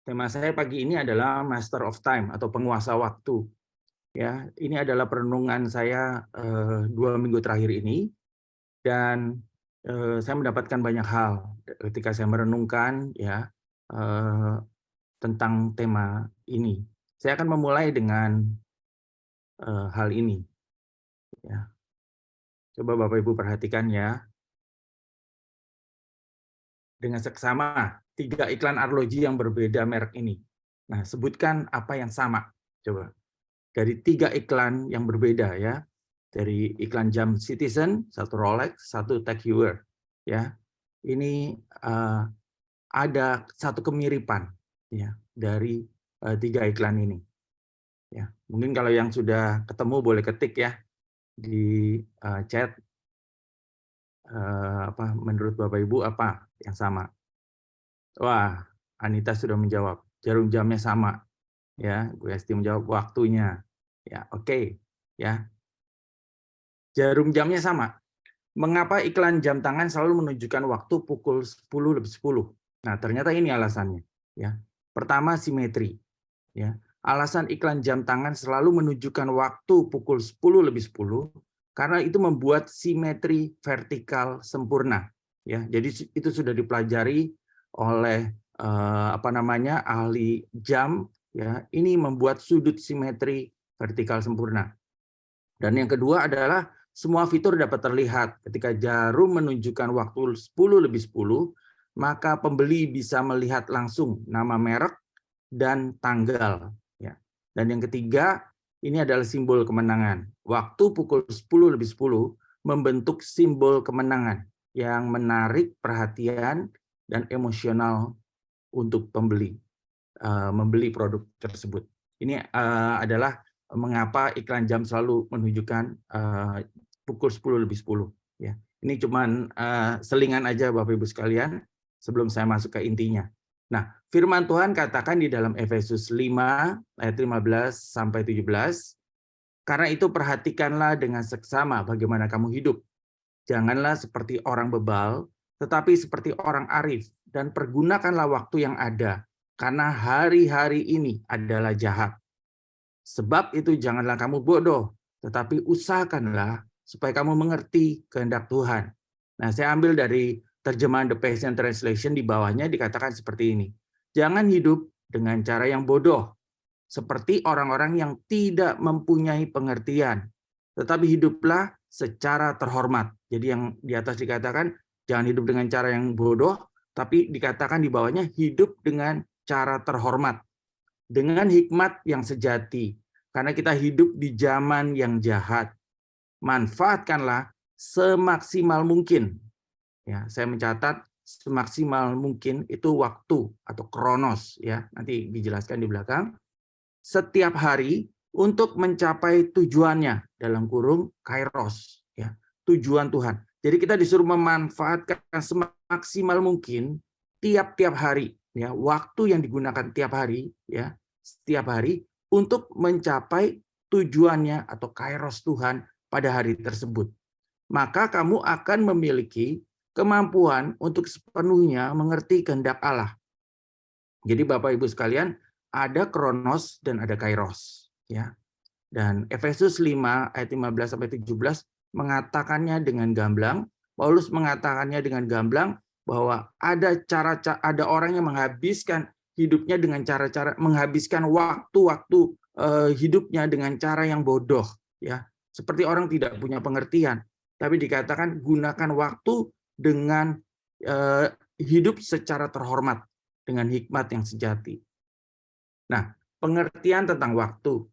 Tema saya pagi ini adalah Master of Time atau penguasa waktu. Ya, ini adalah perenungan saya 2 minggu terakhir ini, dan saya mendapatkan banyak hal ketika saya merenungkan ya eh, tentang tema ini. Saya akan memulai dengan hal ini. Ya, coba Bapak Ibu perhatikan ya, dengan seksama 3 iklan arloji yang berbeda merek ini. Nah, sebutkan apa yang sama. Coba. Dari 3 iklan yang berbeda ya, dari iklan jam Citizen, satu Rolex, satu Tag Heuer, ya. Ini ada satu kemiripan ya dari 3 iklan ini. Ya, mungkin kalau yang sudah ketemu boleh ketik ya di chat apa menurut Bapak Ibu apa yang sama. Wah, Anita sudah menjawab, jarum jamnya sama ya. Bu Esti menjawab waktunya. Ya, oke. Ya, jarum jamnya sama. Mengapa iklan jam tangan selalu menunjukkan waktu pukul 10:10? Nah, ternyata ini alasannya. Ya. Pertama, simetri. Ya. Alasan iklan jam tangan selalu menunjukkan waktu pukul 10:10 karena itu membuat simetri vertikal sempurna. Ya, jadi itu sudah dipelajari oleh ahli jam. Ya, ini membuat sudut simetri vertikal sempurna. Dan yang kedua adalah semua fitur dapat terlihat. Ketika jarum menunjukkan waktu 10:10, maka pembeli bisa melihat langsung nama merek dan tanggal. Ya. Dan yang ketiga, ini adalah simbol kemenangan. Waktu pukul 10:10 membentuk simbol kemenangan yang menarik perhatian dan emosional untuk pembeli membeli produk tersebut. Ini adalah mengapa iklan jam selalu menunjukkan pukul 10:10 ya. Ini cuman selingan aja Bapak Ibu sekalian sebelum saya masuk ke intinya. Nah, firman Tuhan katakan di dalam Efesus 5 ayat 15 sampai 17, karena itu perhatikanlah dengan seksama bagaimana kamu hidup. Janganlah seperti orang bebal, tetapi seperti orang arif, dan pergunakanlah waktu yang ada, karena hari-hari ini adalah jahat. Sebab itu janganlah kamu bodoh, tetapi usahakanlah supaya kamu mengerti kehendak Tuhan. Nah, saya ambil dari terjemahan The Passion Translation, di bawahnya dikatakan seperti ini. Jangan hidup dengan cara yang bodoh, seperti orang-orang yang tidak mempunyai pengertian, tetapi hiduplah secara terhormat. Jadi yang di atas dikatakan jangan hidup dengan cara yang bodoh, tapi dikatakan di bawahnya hidup dengan cara terhormat, dengan hikmat yang sejati. Karena kita hidup di zaman yang jahat. Manfaatkanlah semaksimal mungkin. Ya, saya mencatat semaksimal mungkin itu waktu atau kronos ya. Nanti dijelaskan di belakang. Setiap hari untuk mencapai tujuannya dalam kurung kairos ya. Tujuan Tuhan. Jadi kita disuruh memanfaatkan semaksimal mungkin tiap-tiap hari ya, waktu yang digunakan tiap hari ya, setiap hari untuk mencapai tujuannya atau kairos Tuhan pada hari tersebut. Maka kamu akan memiliki kemampuan untuk sepenuhnya mengerti kehendak Allah. Jadi Bapak Ibu sekalian, ada kronos dan ada kairos ya. Dan Efesus 5 ayat 15 sampai 17 mengatakannya dengan gamblang. Paulus mengatakannya dengan gamblang bahwa ada orang yang menghabiskan hidupnya dengan cara-cara menghabiskan waktu-waktu hidupnya dengan cara yang bodoh ya. Seperti orang tidak punya pengertian. Tapi dikatakan gunakan waktu dengan hidup secara terhormat dengan hikmat yang sejati. Nah, pengertian tentang waktu.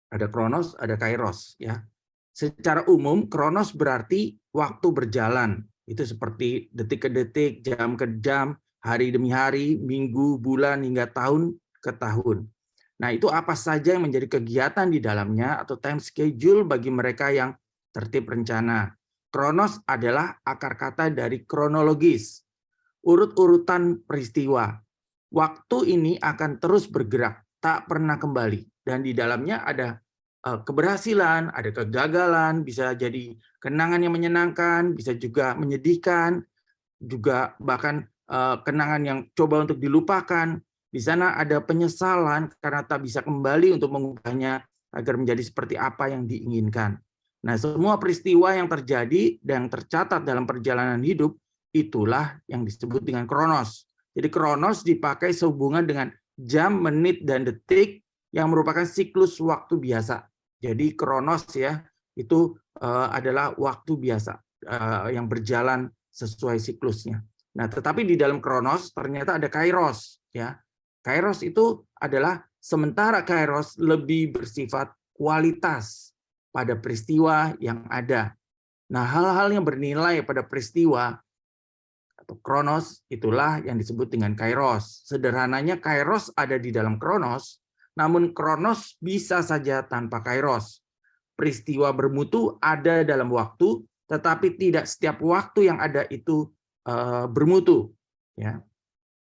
Ada kronos, ada kairos ya. Secara umum kronos berarti waktu berjalan. Itu seperti detik ke detik, jam ke jam, hari demi hari, minggu, bulan hingga tahun ke tahun. Nah, itu apa saja yang menjadi kegiatan di dalamnya atau time schedule bagi mereka yang tertib rencana. Kronos adalah akar kata dari kronologis, urut-urutan peristiwa. Waktu ini akan terus bergerak, tak pernah kembali. Dan di dalamnya ada keberhasilan, ada kegagalan, bisa jadi kenangan yang menyenangkan, bisa juga menyedihkan, juga bahkan kenangan yang coba untuk dilupakan. Di sana ada penyesalan karena tak bisa kembali untuk mengubahnya agar menjadi seperti apa yang diinginkan. Nah, semua peristiwa yang terjadi dan tercatat dalam perjalanan hidup, itulah yang disebut dengan kronos. Jadi kronos dipakai sehubungan dengan jam, menit, dan detik yang merupakan siklus waktu biasa. Jadi kronos ya, itu adalah waktu biasa yang berjalan sesuai siklusnya. Nah, tetapi di dalam kronos ternyata ada kairos ya. Kairos itu adalah sementara kairos lebih bersifat kualitas pada peristiwa yang ada. Nah, hal-hal yang bernilai pada peristiwa atau kronos itulah yang disebut dengan kairos. Sederhananya kairos ada di dalam kronos, namun kronos bisa saja tanpa kairos. Peristiwa bermutu ada dalam waktu, tetapi tidak setiap waktu yang ada itu bermutu. Ya.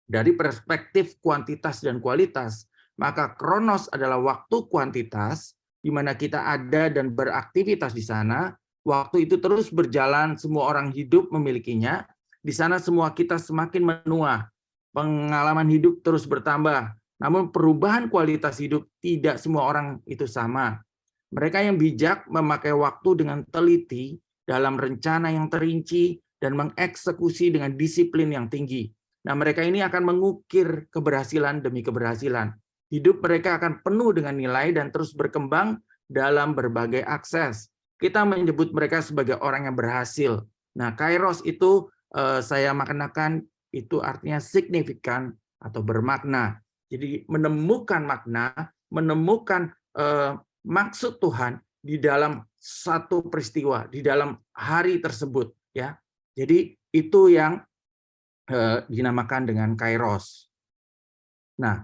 Dari perspektif kuantitas dan kualitas, maka kronos adalah waktu kuantitas di mana kita ada dan beraktivitas di sana. Waktu itu terus berjalan, semua orang hidup memilikinya. Di sana semua kita semakin menua, pengalaman hidup terus bertambah. Namun perubahan kualitas hidup tidak semua orang itu sama. Mereka yang bijak memakai waktu dengan teliti dalam rencana yang terinci dan mengeksekusi dengan disiplin yang tinggi. Nah, mereka ini akan mengukir keberhasilan demi keberhasilan. Hidup mereka akan penuh dengan nilai dan terus berkembang dalam berbagai akses. Kita menyebut mereka sebagai orang yang berhasil. Nah, kairos itu saya maknakan itu artinya signifikan atau bermakna. Jadi menemukan makna, menemukan maksud Tuhan di dalam satu peristiwa, di dalam hari tersebut, ya. Jadi itu yang dinamakan dengan kairos. Nah,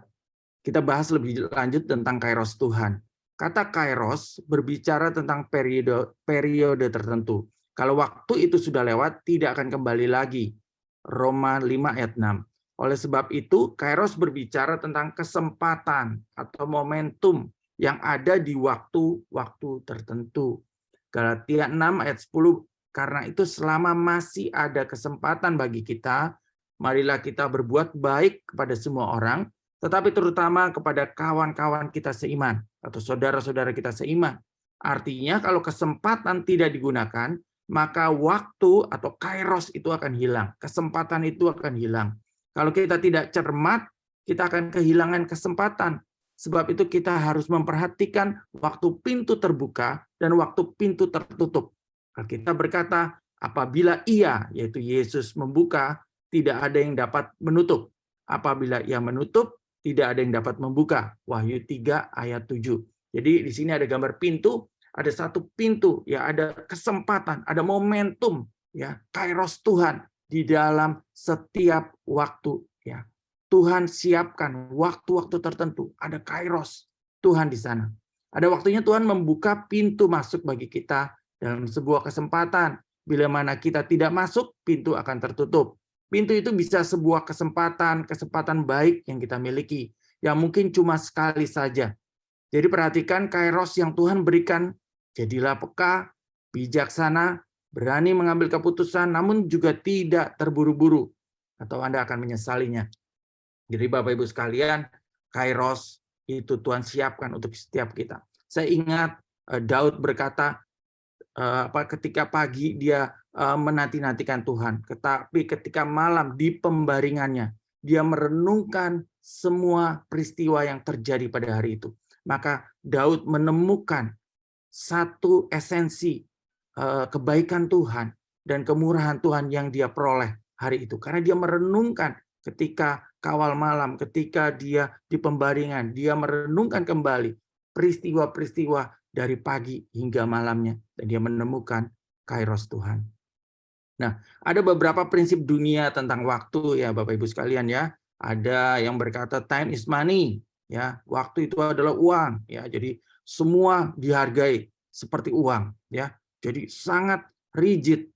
kita bahas lebih lanjut tentang kairos Tuhan. Kata kairos berbicara tentang periode tertentu. Kalau waktu itu sudah lewat, tidak akan kembali lagi. Roma 5 ayat 6. Oleh sebab itu, kairos berbicara tentang kesempatan atau momentum yang ada di waktu-waktu tertentu. Galatia 6 ayat 10, karena itu selama masih ada kesempatan bagi kita, marilah kita berbuat baik kepada semua orang, tetapi terutama kepada kawan-kawan kita seiman atau saudara-saudara kita seiman. Artinya kalau kesempatan tidak digunakan, maka waktu atau kairos itu akan hilang. Kesempatan itu akan hilang. Kalau kita tidak cermat, kita akan kehilangan kesempatan. Sebab itu kita harus memperhatikan waktu pintu terbuka dan waktu pintu tertutup. Kita berkata, apabila ia, yaitu Yesus membuka, tidak ada yang dapat menutup. Apabila ia menutup, tidak ada yang dapat membuka. Wahyu 3 ayat 7. Jadi di sini ada gambar pintu, ada satu pintu, ya ada kesempatan, ada momentum, ya kairos Tuhan di dalam setiap waktu, ya. Tuhan siapkan waktu-waktu tertentu, ada kairos Tuhan di sana. Ada waktunya Tuhan membuka pintu masuk bagi kita dalam sebuah kesempatan. Bila mana kita tidak masuk, pintu akan tertutup. Pintu itu bisa sebuah kesempatan baik yang kita miliki, yang mungkin cuma sekali saja. Jadi perhatikan kairos yang Tuhan berikan, jadilah peka, bijaksana, berani mengambil keputusan, namun juga tidak terburu-buru, atau Anda akan menyesalinya. Jadi Bapak Ibu sekalian, kairos itu Tuhan siapkan untuk setiap kita. Saya ingat Daud berkata, ketika pagi dia menanti-nantikan Tuhan, tetapi ketika malam di pembaringannya dia merenungkan semua peristiwa yang terjadi pada hari itu. Maka Daud menemukan satu esensi kebaikan Tuhan dan kemurahan Tuhan yang dia peroleh hari itu. Karena dia merenungkan ketika kawal malam, ketika dia di pembaringan, dia merenungkan kembali peristiwa-peristiwa dari pagi hingga malamnya, dan dia menemukan kairos Tuhan. Nah, ada beberapa prinsip dunia tentang waktu ya Bapak Ibu sekalian ya. Ada yang berkata time is money, ya. Waktu itu adalah uang, ya. Jadi semua dihargai seperti uang, ya. Jadi sangat rigid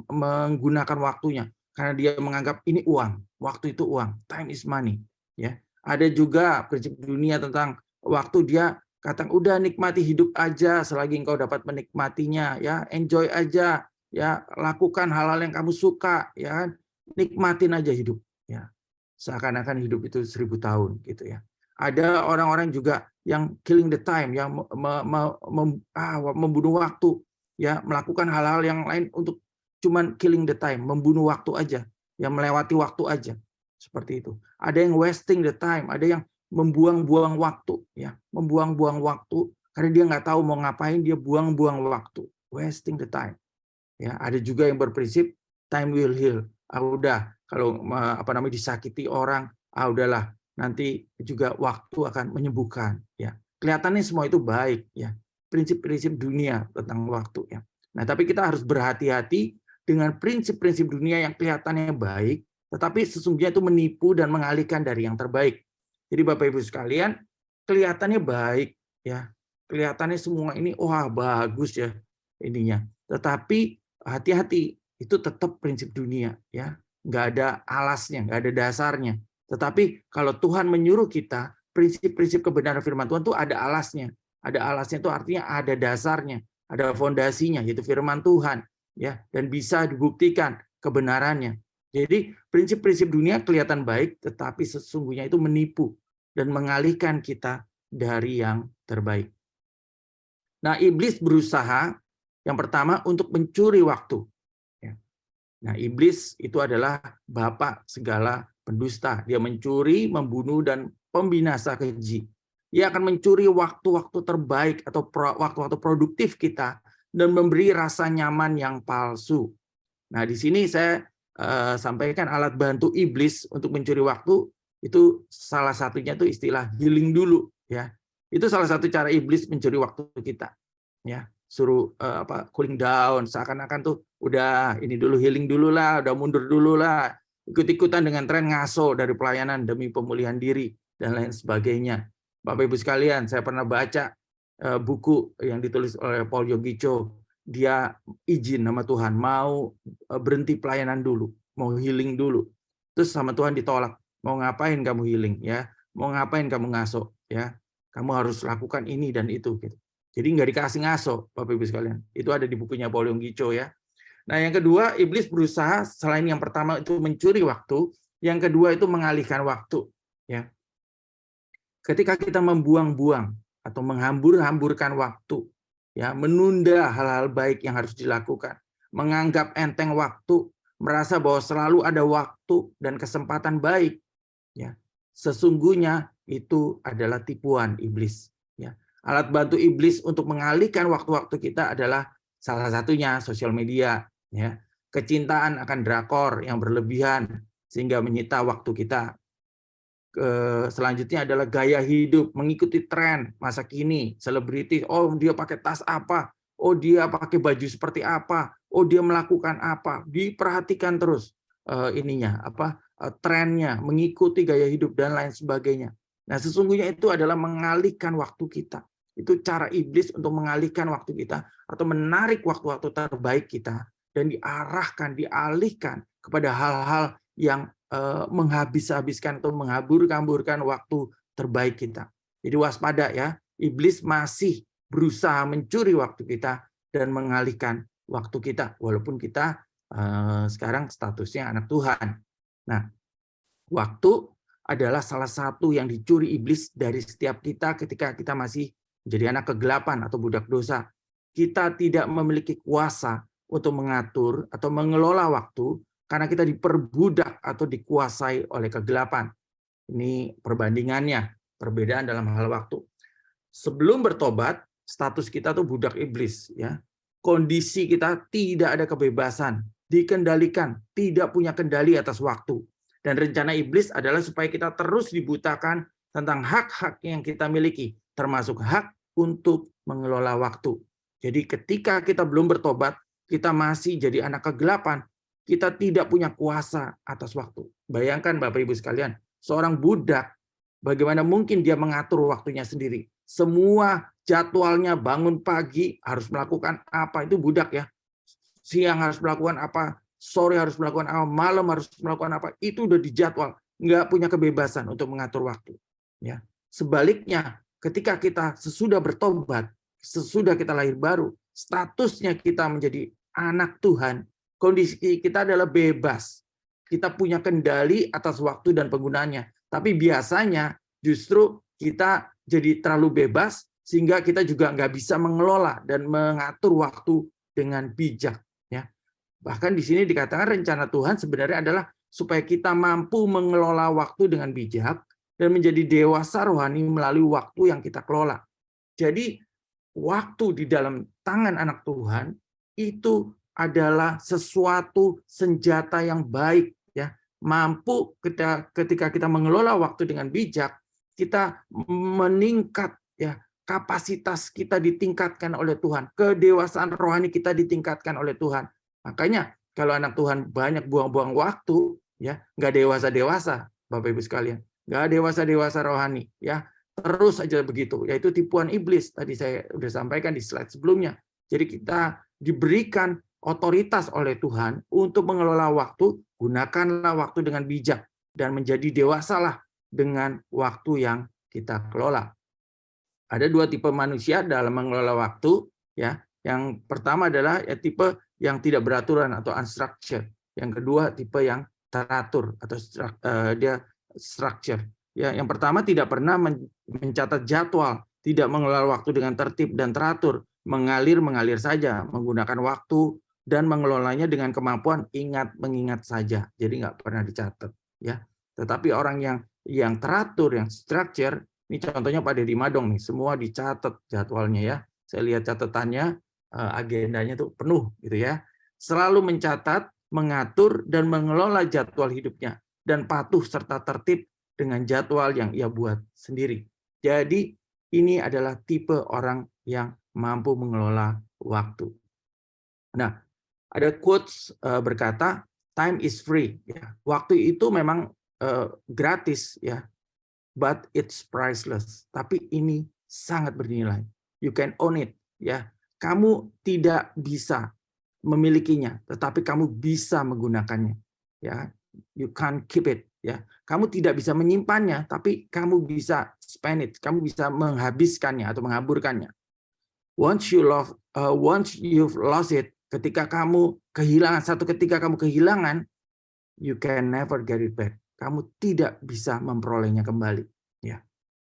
menggunakan waktunya karena dia menganggap ini uang, waktu itu uang, time is money, ya. Ada juga prinsip dunia tentang waktu, dia katakan udah nikmati hidup aja selagi engkau dapat menikmatinya, ya, enjoy aja, ya, lakukan hal-hal yang kamu suka, ya, nikmatin aja hidup, ya. seakan-akan hidup itu 1000 tahun gitu ya. Ada orang-orang juga yang killing the time, yang membunuh waktu, ya, melakukan hal-hal yang lain untuk cuman killing the time, membunuh waktu aja, yang melewati waktu aja, seperti itu. Ada yang wasting the time, ada yang membuang-buang waktu, ya, membuang-buang waktu karena dia nggak tahu mau ngapain, dia buang-buang waktu, wasting the time. Ya, ada juga yang berprinsip time will heal. Udah, kalau disakiti orang, udahlah, nanti juga waktu akan menyembuhkan, ya. Kelihatannya semua itu baik, ya. Prinsip-prinsip dunia tentang waktu, ya. Nah, tapi kita harus berhati-hati dengan prinsip-prinsip dunia yang kelihatannya baik, tetapi sesungguhnya itu menipu dan mengalihkan dari yang terbaik. Jadi Bapak Ibu sekalian, kelihatannya baik, ya. Kelihatannya semua ini wah bagus ya ininya. Tetapi hati-hati, itu tetap prinsip dunia, ya. Nggak ada alasnya, nggak ada dasarnya. Tetapi kalau Tuhan menyuruh kita, prinsip-prinsip kebenaran firman Tuhan itu ada alasnya. Ada alasnya itu artinya ada dasarnya, ada fondasinya, yaitu firman Tuhan, ya, dan bisa dibuktikan kebenarannya. Jadi prinsip-prinsip dunia kelihatan baik, tetapi sesungguhnya itu menipu dan mengalihkan kita dari yang terbaik. Nah, iblis berusaha yang pertama untuk mencuri waktu. Nah, iblis itu adalah bapak segala pendusta. Dia mencuri, membunuh, dan pembinasa keji. Dia akan mencuri waktu-waktu terbaik atau waktu-waktu produktif kita dan memberi rasa nyaman yang palsu. Nah, di sini saya sampaikan alat bantu iblis untuk mencuri waktu, itu salah satunya tuh istilah healing dulu, ya. Itu salah satu cara iblis mencuri waktu kita, ya. Suruh cooling down, seakan-akan tuh udah ini dulu, healing dulu lah, udah mundur dulu lah, ikut-ikutan dengan tren ngaso dari pelayanan demi pemulihan diri dan lain sebagainya. Bapak Ibu sekalian, saya pernah baca buku yang ditulis oleh Paul Yogicho. Dia izin sama Tuhan mau berhenti pelayanan dulu, mau healing dulu. Terus sama Tuhan ditolak, mau ngapain kamu healing, ya, mau ngapain kamu ngaso, ya, kamu harus lakukan ini dan itu gitu. Jadi nggak dikasih ngaso, Bapak Ibu sekalian. Itu ada di bukunya Paul Yogicho, ya. Nah, yang kedua, iblis berusaha selain yang pertama itu mencuri waktu, yang kedua itu mengalihkan waktu, ya. Ketika kita membuang-buang atau menghambur-hamburkan waktu, ya, menunda hal-hal baik yang harus dilakukan, menganggap enteng waktu, merasa bahwa selalu ada waktu dan kesempatan baik, ya. Sesungguhnya itu adalah tipuan iblis, ya. Alat bantu iblis untuk mengalihkan waktu-waktu kita adalah salah satunya sosial media, ya. Kecintaan akan drakor yang berlebihan sehingga menyita waktu kita. Selanjutnya adalah gaya hidup, mengikuti tren masa kini, selebriti, oh dia pakai tas apa, oh dia pakai baju seperti apa, oh dia melakukan apa, diperhatikan terus trennya, mengikuti gaya hidup dan lain sebagainya. Nah, sesungguhnya itu adalah mengalihkan waktu kita. Itu cara iblis untuk mengalihkan waktu kita atau menarik waktu-waktu terbaik kita dan dialihkan kepada hal-hal yang menghabis-habiskan atau menghambur-hamburkan waktu terbaik kita. Jadi waspada ya, iblis masih berusaha mencuri waktu kita dan mengalihkan waktu kita walaupun kita sekarang statusnya anak Tuhan. Nah, waktu adalah salah satu yang dicuri iblis dari setiap kita ketika kita masih menjadi anak kegelapan atau budak dosa. Kita tidak memiliki kuasa untuk mengatur atau mengelola waktu karena kita diperbudak atau dikuasai oleh kegelapan. Ini perbandingannya, perbedaan dalam hal waktu. Sebelum bertobat, status kita tuh budak iblis, ya. Kondisi kita tidak ada kebebasan, dikendalikan, tidak punya kendali atas waktu. Dan rencana iblis adalah supaya kita terus dibutakan tentang hak-hak yang kita miliki, termasuk hak untuk mengelola waktu. Jadi ketika kita belum bertobat, kita masih jadi anak kegelapan, kita tidak punya kuasa atas waktu. Bayangkan Bapak Ibu sekalian, seorang budak, bagaimana mungkin dia mengatur waktunya sendiri? Semua jadwalnya bangun pagi harus melakukan apa, itu budak ya. Siang harus melakukan apa, sore harus melakukan apa, malam harus melakukan apa, itu udah dijadwal, nggak punya kebebasan untuk mengatur waktu. Ya, sebaliknya, ketika kita sesudah bertobat, sesudah kita lahir baru, statusnya kita menjadi anak Tuhan, kondisi kita adalah bebas. kita punya kendali atas waktu dan penggunaannya. Tapi biasanya justru kita jadi terlalu bebas sehingga kita juga nggak bisa mengelola dan mengatur waktu dengan bijak. Ya. Bahkan di sini dikatakan rencana Tuhan sebenarnya adalah supaya kita mampu mengelola waktu dengan bijak dan menjadi dewasa rohani melalui waktu yang kita kelola. Jadi waktu di dalam tangan anak Tuhan itu adalah sesuatu senjata yang baik, ya. Mampu ketika kita mengelola waktu dengan bijak, kita meningkat, ya, kapasitas kita ditingkatkan oleh Tuhan, kedewasaan rohani kita ditingkatkan oleh Tuhan. Makanya kalau anak Tuhan banyak buang-buang waktu, ya, nggak dewasa-dewasa, Bapak Ibu sekalian, nggak dewasa-dewasa rohani, ya, terus aja begitu, yaitu tipuan iblis. Tadi saya sudah sampaikan di slide sebelumnya. Jadi kita diberikan otoritas oleh Tuhan untuk mengelola waktu, gunakanlah waktu dengan bijak dan menjadi dewasalah dengan waktu yang kita kelola. Ada dua tipe manusia dalam mengelola waktu, ya. Yang pertama adalah ya, tipe yang tidak beraturan atau unstructured. Yang kedua tipe yang teratur atau dia structure. Ya, yang pertama tidak pernah mencatat jadwal, tidak mengelola waktu dengan tertib dan teratur, mengalir saja, menggunakan waktu dan mengelolanya dengan kemampuan ingat mengingat saja. Jadi nggak pernah dicatat, ya. Tetapi orang yang teratur, yang structure, ini contohnya Pak Deddy Madong nih, semua dicatat jadwalnya, ya. Saya lihat catatannya, agendanya tuh penuh gitu, ya. Selalu mencatat, mengatur dan mengelola jadwal hidupnya dan patuh serta tertib dengan jadwal yang ia buat sendiri. Jadi ini adalah tipe orang yang mampu mengelola waktu. Nah, ada quotes berkata, time is free. Ya. Waktu itu memang gratis, ya, but it's priceless. Tapi ini sangat bernilai. You can own it. Ya, kamu tidak bisa memilikinya, tetapi kamu bisa menggunakannya. Ya, you can't keep it. Ya, kamu tidak bisa menyimpannya, tapi kamu bisa spend it. Kamu bisa menghabiskannya atau menghaburkannya. Once you've lost it, ketika kamu kehilangan, ketika kamu kehilangan, you can never get it back. Kamu tidak bisa memperolehnya kembali. Ya.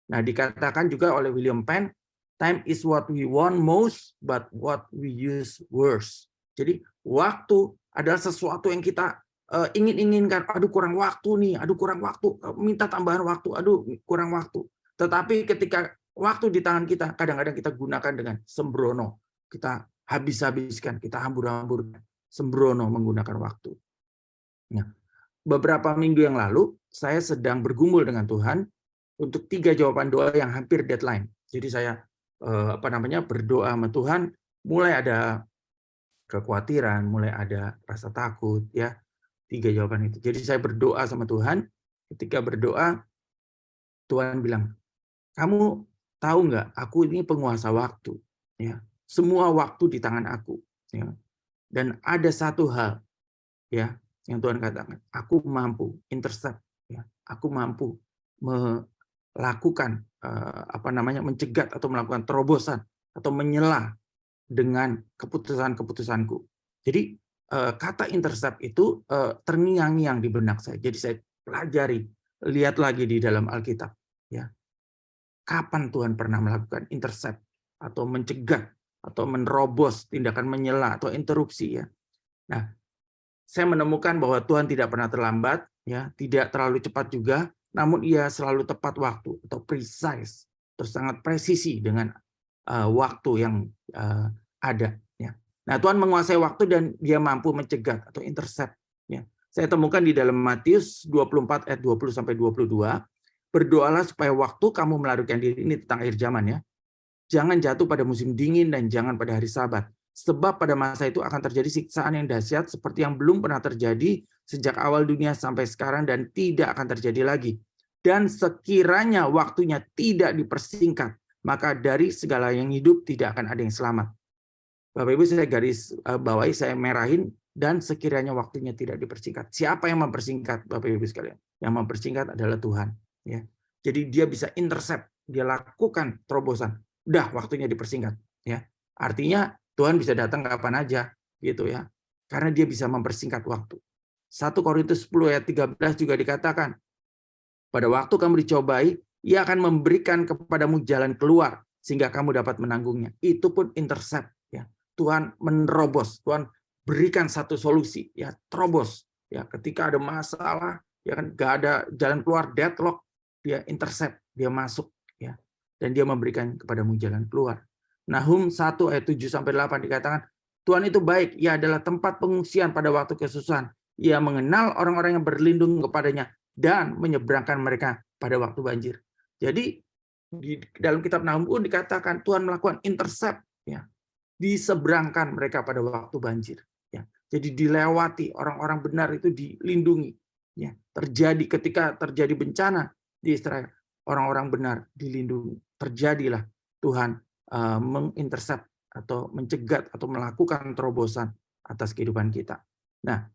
Nah, dikatakan juga oleh William Penn, time is what we want most, but what we use worse. Jadi waktu adalah sesuatu yang kita ingin-inginkan. Aduh kurang waktu nih, aduh kurang waktu, minta tambahan waktu, aduh kurang waktu. Tetapi ketika waktu di tangan kita, kadang-kadang kita gunakan dengan sembrono. Kita habis-habiskan, kita hambur-hamburkan, sembrono menggunakan waktu. Nah, beberapa minggu yang lalu, saya sedang bergumul dengan Tuhan untuk 3 jawaban doa yang hampir deadline. Jadi saya berdoa sama Tuhan, mulai ada kekhawatiran, mulai ada rasa takut, ya, 3 jawaban itu. Jadi saya berdoa sama Tuhan. Ketika berdoa, Tuhan bilang, kamu tahu nggak? Aku ini penguasa waktu. Ya, semua waktu di tangan aku. Ya. Dan ada satu hal, ya, yang Tuhan katakan, aku mampu intercept, ya, aku mampu melakukan mencegat atau melakukan terobosan atau menyela dengan keputusan-keputusanku. Jadi kata intercept itu terngiang-ngiang di benak saya. Jadi saya pelajari, lihat lagi di dalam Alkitab, ya. Kapan Tuhan pernah melakukan intercept atau mencegah atau menerobos tindakan menyela atau interupsi, ya. Nah, saya menemukan bahwa Tuhan tidak pernah terlambat, ya, tidak terlalu cepat juga, namun Ia selalu tepat waktu atau precise, terus sangat presisi dengan waktu yang ada. Ya. Nah, Tuhan menguasai waktu dan Dia mampu mencegah atau intercept. Ya. Saya temukan di dalam Matius 24 ayat 20 sampai 22, berdoalah supaya waktu kamu melarikan diri, ini tentang akhir zaman, ya. Jangan jatuh pada musim dingin dan jangan pada hari Sabat. Sebab pada masa itu akan terjadi siksaan yang dahsyat seperti yang belum pernah terjadi sejak awal dunia sampai sekarang dan tidak akan terjadi lagi. Dan sekiranya waktunya tidak dipersingkat, maka dari segala yang hidup tidak akan ada yang selamat. Bapak Ibu, saya garis bawahi, saya merahin, dan sekiranya waktunya tidak dipersingkat. Siapa yang mempersingkat, Bapak Ibu sekalian? Yang mempersingkat adalah Tuhan. Ya. Jadi dia bisa intercept, dia lakukan terobosan. Udah waktunya dipersingkat. Ya. Artinya Tuhan bisa datang kapan aja, gitu, ya. Karena dia bisa mempersingkat waktu. 1 Korintus 10 ayat 13 juga dikatakan, pada waktu kamu dicobai, Ia akan memberikan kepadamu jalan keluar sehingga kamu dapat menanggungnya. Itu pun intercept, ya. Tuhan menerobos, Tuhan berikan satu solusi, ya, terobos. Ya, ketika ada masalah, ya kan, gak ada jalan keluar, deadlock, dia intercept, dia masuk, ya, dan dia memberikan kepadamu jalan keluar. Nahum 1 ayat 7 sampai 8 dikatakan, Tuhan itu baik, Ia adalah tempat pengungsian pada waktu kesusahan. Ia mengenal orang-orang yang berlindung kepadanya dan menyeberangkan mereka pada waktu banjir. Jadi di dalam kitab Nahum pun dikatakan Tuhan melakukan intercept, ya, diseberangkan mereka pada waktu banjir. Ya. Jadi dilewati, orang-orang benar itu dilindungi. Ya. Ketika terjadi bencana di Israel, orang-orang benar dilindungi. Terjadilah Tuhan mengintercept atau mencegat atau melakukan terobosan atas kehidupan kita. Nah,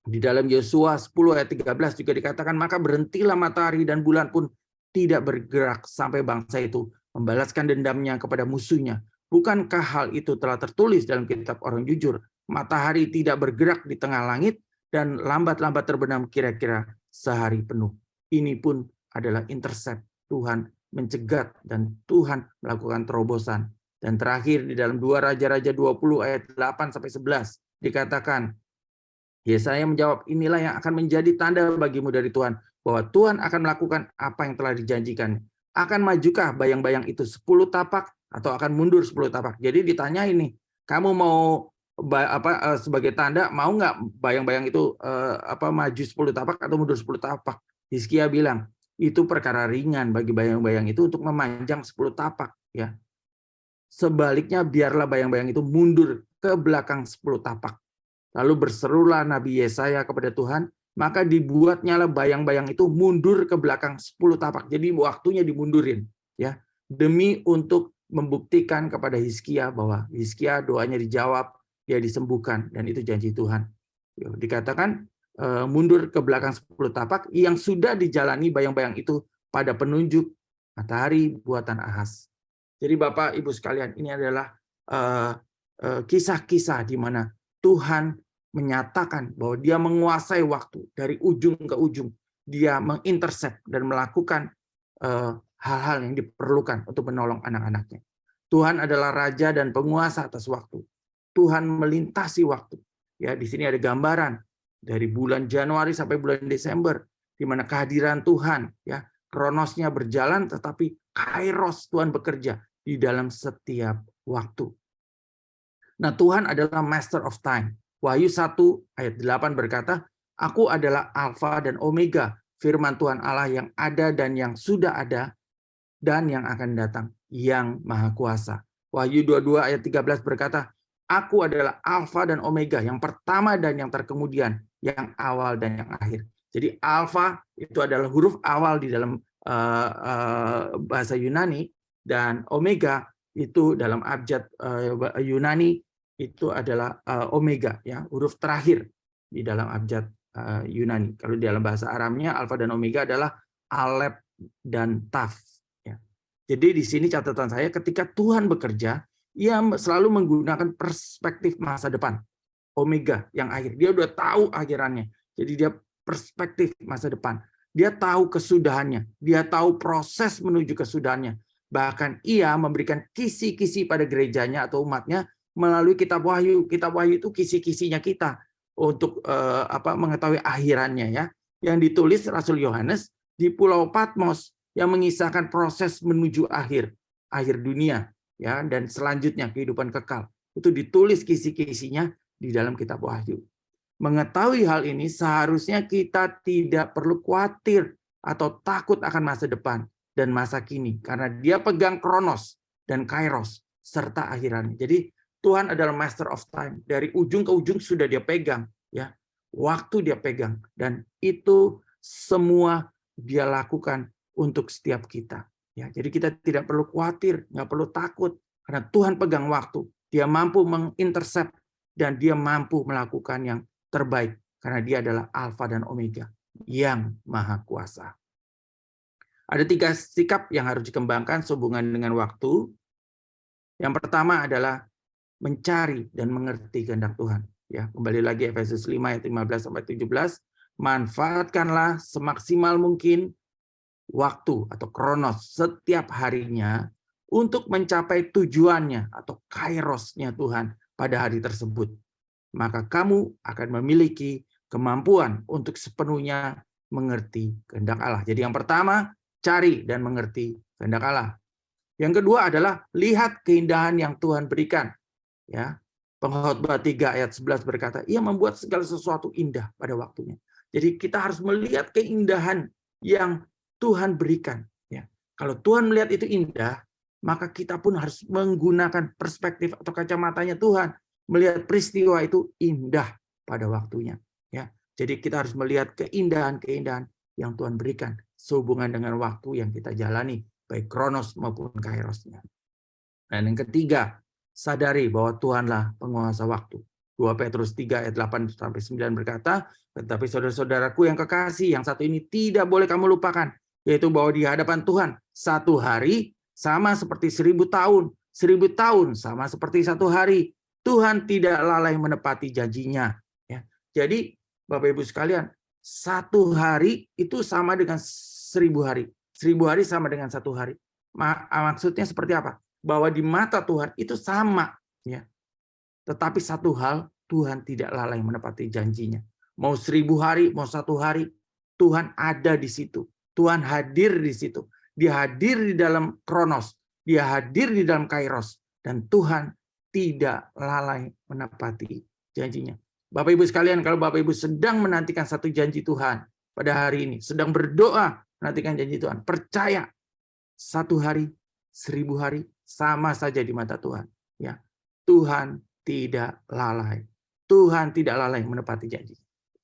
di dalam Yosua 10 ayat 13 juga dikatakan, maka berhentilah matahari dan bulan pun tidak bergerak sampai bangsa itu membalaskan dendamnya kepada musuhnya. Bukankah hal itu telah tertulis dalam kitab orang jujur? Matahari tidak bergerak di tengah langit dan lambat-lambat terbenam kira-kira sehari penuh. Ini pun adalah intercept, Tuhan mencegat dan Tuhan melakukan terobosan. Dan terakhir di dalam 2 Raja-Raja 20 ayat 8 sampai 11 dikatakan, Yesaya menjawab, inilah yang akan menjadi tanda bagimu dari Tuhan, bahwa Tuhan akan melakukan apa yang telah dijanjikan. Akan majukah bayang-bayang itu 10 tapak atau akan mundur 10 tapak? Jadi ditanya ini, kamu mau sebagai tanda, mau nggak bayang-bayang itu maju 10 tapak atau mundur 10 tapak? Hizkia bilang, itu perkara ringan bagi bayang-bayang itu untuk memanjang 10 tapak. Ya. Sebaliknya biarlah bayang-bayang itu mundur ke belakang 10 tapak. Lalu berserulah Nabi Yesaya kepada Tuhan, maka dibuatnyalah bayang-bayang itu mundur ke belakang 10 tapak. Jadi waktunya dimundurin, ya, demi untuk membuktikan kepada Hizkia bahwa Hizkia doanya dijawab, dia disembuhkan, dan itu janji Tuhan. Dikatakan mundur ke belakang 10 tapak yang sudah dijalani bayang-bayang itu pada penunjuk matahari buatan Ahaz. Jadi Bapak Ibu sekalian, ini adalah kisah-kisah di mana Tuhan menyatakan bahwa dia menguasai waktu dari ujung ke ujung. Dia mengintercept dan melakukan hal-hal yang diperlukan untuk menolong anak-anaknya. Tuhan adalah raja dan penguasa atas waktu. Tuhan melintasi waktu. Ya, di sini ada gambaran dari bulan Januari sampai bulan Desember, di mana kehadiran Tuhan, ya, kronosnya berjalan, tetapi kairos Tuhan bekerja di dalam setiap waktu. Nah, Tuhan adalah master of time. Wahyu 1 ayat 8 berkata, Aku adalah Alfa dan Omega, firman Tuhan Allah yang ada dan yang sudah ada dan yang akan datang, yang Maha Kuasa. Wahyu 22 ayat 13 berkata, Aku adalah Alfa dan Omega, yang pertama dan yang terkemudian, yang awal dan yang akhir. Jadi Alfa itu adalah huruf awal di dalam bahasa Yunani, dan Omega itu dalam abjad Yunani itu adalah omega, ya, huruf terakhir di dalam abjad Yunani. Kalau di dalam bahasa Aramnya alfa dan omega adalah alef dan taf. Ya. Jadi di sini catatan saya, ketika Tuhan bekerja, ia selalu menggunakan perspektif masa depan, omega yang akhir. Dia udah tahu akhirannya. Jadi dia perspektif masa depan. Dia tahu kesudahannya. Dia tahu proses menuju kesudahannya. Bahkan ia memberikan kisi-kisi pada gerejanya atau umatnya melalui kitab Wahyu. Kitab Wahyu itu kisi-kisinya kita untuk mengetahui akhirannya, ya. Yang ditulis Rasul Yohanes di Pulau Patmos yang mengisahkan proses menuju akhir dunia, ya, dan selanjutnya kehidupan kekal. Itu ditulis kisi-kisinya di dalam kitab Wahyu. Mengetahui hal ini seharusnya kita tidak perlu khawatir atau takut akan masa depan dan masa kini, karena dia pegang kronos dan kairos serta akhirannya. Jadi Tuhan adalah master of time. Dari ujung ke ujung sudah dia pegang, ya. Waktu dia pegang, dan itu semua dia lakukan untuk setiap kita. Ya, jadi kita tidak perlu khawatir, nggak perlu takut, karena Tuhan pegang waktu. Dia mampu mengintercept dan dia mampu melakukan yang terbaik, karena dia adalah Alfa dan Omega yang Maha Kuasa. Ada 3 sikap yang harus dikembangkan sehubungan dengan waktu. Yang pertama adalah mencari dan mengerti kehendak Tuhan. Ya, kembali lagi Efesus 5 ayat 15 sampai 17, manfaatkanlah semaksimal mungkin waktu atau kronos setiap harinya untuk mencapai tujuannya atau kairosnya Tuhan pada hari tersebut. Maka kamu akan memiliki kemampuan untuk sepenuhnya mengerti kehendak Allah. Jadi yang pertama, cari dan mengerti kehendak Allah. Yang kedua adalah lihat keindahan yang Tuhan berikan. Ya, Pengkhotbah 3 ayat 11 berkata, ia membuat segala sesuatu indah pada waktunya. Jadi kita harus melihat keindahan yang Tuhan berikan. Ya, kalau Tuhan melihat itu indah, maka kita pun harus menggunakan perspektif atau kacamatanya Tuhan, melihat peristiwa itu indah pada waktunya. Ya, jadi kita harus melihat keindahan-keindahan yang Tuhan berikan sehubungan dengan waktu yang kita jalani, baik kronos maupun kairosnya. Dan yang ketiga, sadari bahwa Tuhanlah penguasa waktu. 2 Petrus 3 ayat 8-9 berkata, tetapi saudara-saudaraku yang kekasih, yang satu ini tidak boleh kamu lupakan, yaitu bahwa di hadapan Tuhan, satu hari sama seperti 1000 tahun, 1000 tahun sama seperti satu hari. Tuhan tidak lalai menepati janjinya. Ya. Jadi, Bapak Ibu sekalian, satu hari itu sama dengan 1000 hari. 1000 hari sama dengan satu hari. Maksudnya seperti apa? Bahwa di mata Tuhan itu sama, ya. Tetapi satu hal, Tuhan tidak lalai menepati janjinya. Mau 1000 hari, mau satu hari, Tuhan ada di situ. Tuhan hadir di situ. Dia hadir di dalam kronos. Dia hadir di dalam kairos. Dan Tuhan tidak lalai menepati janjinya. Bapak Ibu sekalian, kalau Bapak Ibu sedang menantikan satu janji Tuhan pada hari ini, sedang berdoa menantikan janji Tuhan, percaya satu hari, 1000 hari, sama saja di mata Tuhan. Ya, Tuhan tidak lalai. Tuhan tidak lalai menepati janji.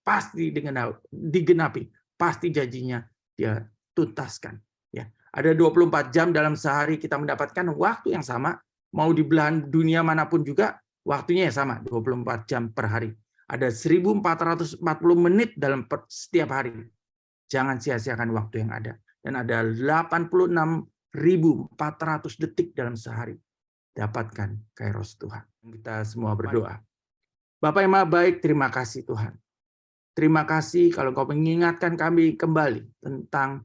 Pasti digenapi. Pasti janjinya dia tuntaskan. Ya, ada 24 jam dalam sehari kita mendapatkan waktu yang sama. Mau di belahan dunia manapun juga waktunya yang sama, 24 jam per hari. Ada 1440 menit dalam setiap hari. Jangan sia-siakan waktu yang ada. Dan ada 86.400 detik dalam sehari. Dapatkan kairos Tuhan. Kita semua berdoa. Bapak yang Maha Baik, terima kasih Tuhan. Terima kasih kalau Engkau mengingatkan kami kembali tentang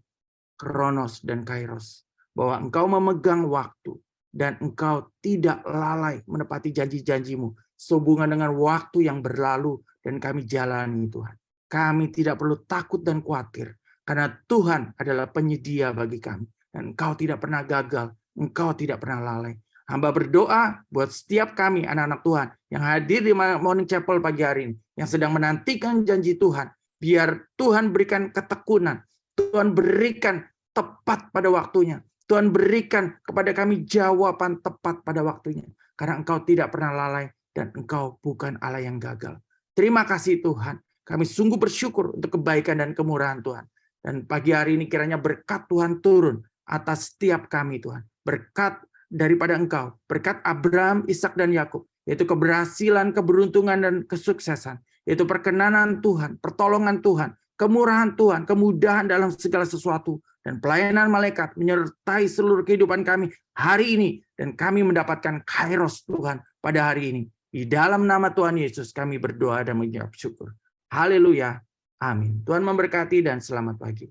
kronos dan kairos. Bahwa Engkau memegang waktu dan Engkau tidak lalai menepati janji-janjimu sehubungan dengan waktu yang berlalu dan kami jalani Tuhan. Kami tidak perlu takut dan khawatir karena Tuhan adalah penyedia bagi kami. Dan Engkau tidak pernah gagal, Engkau tidak pernah lalai. Hamba berdoa buat setiap kami anak-anak Tuhan yang hadir di Morning Chapel pagi hari ini, yang sedang menantikan janji Tuhan. Biar Tuhan berikan ketekunan, Tuhan berikan tepat pada waktunya. Tuhan berikan kepada kami jawaban tepat pada waktunya. Karena Engkau tidak pernah lalai dan Engkau bukan Allah yang gagal. Terima kasih Tuhan. Kami sungguh bersyukur untuk kebaikan dan kemurahan Tuhan. Dan pagi hari ini kiranya berkat Tuhan turun atas setiap kami Tuhan. Berkat daripada Engkau. Berkat Abraham, Ishak dan Yakub. Yaitu keberhasilan, keberuntungan dan kesuksesan. Yaitu perkenanan Tuhan, pertolongan Tuhan, kemurahan Tuhan, kemudahan dalam segala sesuatu. Dan pelayanan malaikat menyertai seluruh kehidupan kami hari ini. Dan kami mendapatkan kairos Tuhan pada hari ini. Di dalam nama Tuhan Yesus kami berdoa dan mengucap syukur. Haleluya. Amin. Tuhan memberkati dan selamat pagi.